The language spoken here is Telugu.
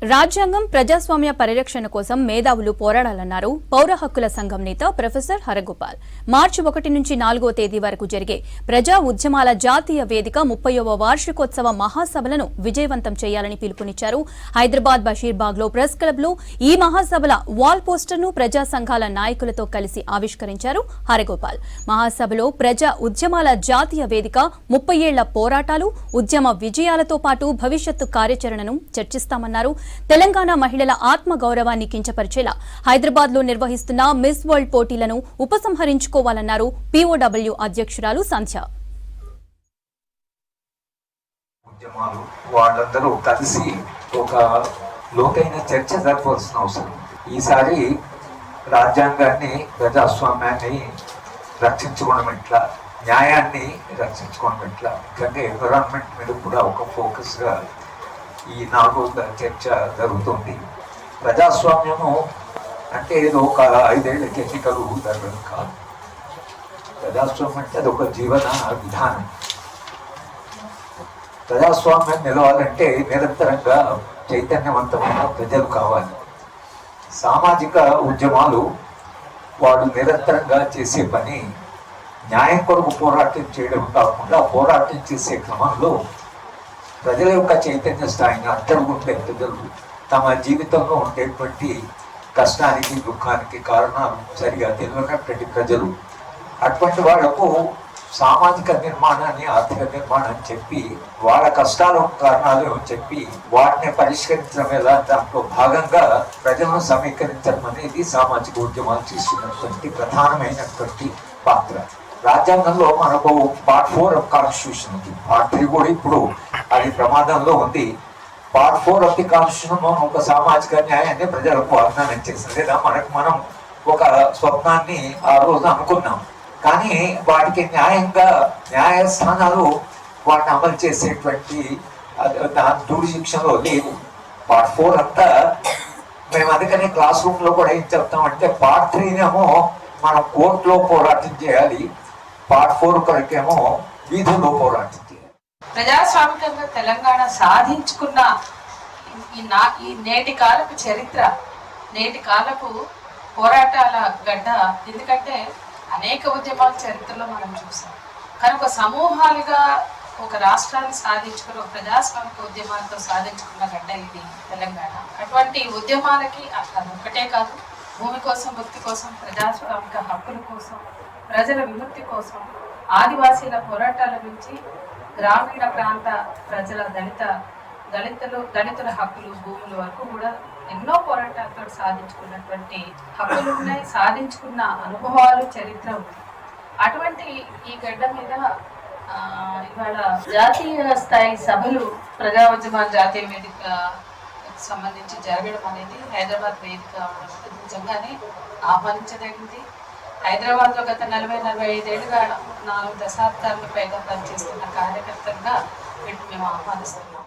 రాజ్యాంగం ప్రజాస్వామ్య పరిరక్షణ కోసం మేధావులు పోరాడాలన్నారు పౌర హక్కుల సంఘం నేత ప్రొఫెసర్ హరగోపాల్. మార్చి 1 నుంచి 4వ తేదీ వరకు జరిగే ప్రజా ఉద్యమాల జాతీయ వేదిక 30వ వార్షికోత్సవ మహాసభలను విజయవంతం చేయాలని పిలుపునిచ్చారు. హైదరాబాద్ బషీర్బాగ్ లో ప్రెస్ క్లబ్ లో ఈ మహాసభల వాల్ పోస్టర్ ను ప్రజా సంఘాల నాయకులతో కలిసి ఆవిష్కరించారు హరగోపాల్. మహాసభలో ప్రజా ఉద్యమాల జాతీయ వేదిక 30 ఏళ్ల పోరాటాలు, ఉద్యమ విజయాలతో పాటు భవిష్యత్తు కార్యాచరణను చర్చిస్తామన్నారు. తెలంగాణ మహిళల ఆత్మ గౌరవాన్ని కించపరిచేలా హైదరాబాద్ లో నిర్వహిస్తున్న మిస్ వరల్డ్ పోటీలను ఉపసంహరించుకోవాలన్నారు POW అధ్యక్షురాలు సంధ్య. ఉద్యమాలు వాళ్ళందరూ కలిసి ఒక లోతైన చర్చ జరపవలసిన అవసరం. ఈసారి రాజ్యాంగాన్ని, ప్రజాస్వామ్యాన్ని రక్షించుకోవడం ఎట్లా, న్యాయాన్ని రక్షించుకోవడం ఎట్లా, ముఖ్యంగా ఎన్విరాన్మెంట్ మీద కూడా ఒక ఫోకస్గా ఈ 4 రోజుల చర్చ జరుగుతుంది. ప్రజాస్వామ్యము అంటే ఏదో ఒక 5 ఏళ్ళకి ఎన్నికలు జరగడం కాదు. ప్రజాస్వామ్యం అంటే అది ఒక జీవన విధానం. ప్రజాస్వామ్యం నిలవాలంటే నిరంతరంగా చైతన్యవంతమైన ప్రజలు కావాలి. సామాజిక ఉద్యమాలు వాళ్ళు నిరంతరంగా చేసే పని న్యాయం కొరకు పోరాటం చేయడం కాకుండా, పోరాటం చేసే క్రమంలో ప్రజల యొక్క చైతన్య స్థాయిని అట్టడుగుంటే ప్రజలు తమ జీవితంలో ఉండేటువంటి కష్టానికి, దుఃఖానికి కారణాలు సరిగా తెలియనటువంటి ప్రజలు, అటువంటి వాళ్లకు సామాజిక నిర్మాణాన్ని, ఆర్థిక నిర్మాణాన్ని చెప్పి, వాళ్ళ కష్టాల కారణాలు చెప్పి వాటిని పరిష్కరించడం ఎలా, దాంట్లో భాగంగా ప్రజలను సమీకరించడం అనేది సామాజిక ఉద్యమాలు చేస్తున్నటువంటి ప్రధానమైనటువంటి పాత్ర. రాజ్యాంగంలో మనకు పార్ట్ 4 ఆఫ్ కాన్స్టిట్యూషన్ ఉంది. పార్ట్ 3 కూడా ఇప్పుడు అది ప్రమాదంలో ఉంది. పార్ట్ 4 ఆఫ్ ది కాన్స్టిట్యూషన్ ఒక సామాజిక న్యాయాన్ని ప్రజలకు వాగ్దానం చేసింది. లేదా మనం ఒక స్వప్నాన్ని ఆ రోజు అనుకున్నాం, కానీ వాటికి న్యాయస్థానాలు వాటిని అమలు చేసేటువంటి దూరశిక్షణలో లేవు. పార్ట్ 4 అంతా మేము అందుకనే క్లాస్ రూమ్ లో కూడా ఏం చెప్తామంటే, పార్ట్ 3నేమో మనం కోర్టులో పోరాటం చేయాలి, పార్ట్ 4 కొరకేమో వీధుల్లో పోరాటం చేయాలి. ప్రజాస్వామికంగా తెలంగాణ సాధించుకున్న ఈ నేటి కాలపు చరిత్ర, నేటి కాలపు పోరాటాల గడ్డ. ఎందుకంటే అనేక ఉద్యమాల చరిత్రలో మనం చూసాం. కనుక సమూహాలుగా ఒక రాష్ట్రాన్ని సాధించుకున్న, ఒక ప్రజాస్వామిక ఉద్యమాలతో సాధించుకున్న గడ్డ ఇది తెలంగాణ. అటువంటి ఉద్యమాలకి అది ఒక్కటే కాదు, భూమి కోసం, భక్తి కోసం, ప్రజాస్వామిక హక్కుల కోసం, ప్రజల విముక్తి కోసం, ఆదివాసీల పోరాటాల నుంచి గ్రామీణ ప్రాంత ప్రజల దళితుల హక్కులు, భూముల వరకు కూడా ఎన్నో పోరాటాలతో సాధించుకున్నటువంటి హక్కులు ఉన్నాయి. సాధించుకున్న అనుభవాలు, చరిత్ర ఉంది. అటువంటి ఈ గడ్డ మీద ఇవాళ జాతీయ స్థాయి సభలు, ప్రజా ఉద్యమాల జాతీయ వేదిక సంబంధించి జరగడం అనేది, హైదరాబాద్ వేదిక అవడం నిజంగానే ఆహ్వానించదగింది. హైదరాబాద్లో గత 40-45 ఏళ్ళుగా 4 దశాబ్దాలకు పైగా పనిచేస్తున్న కార్యకర్తలుగా మేము ఆహ్వానిస్తున్నాం.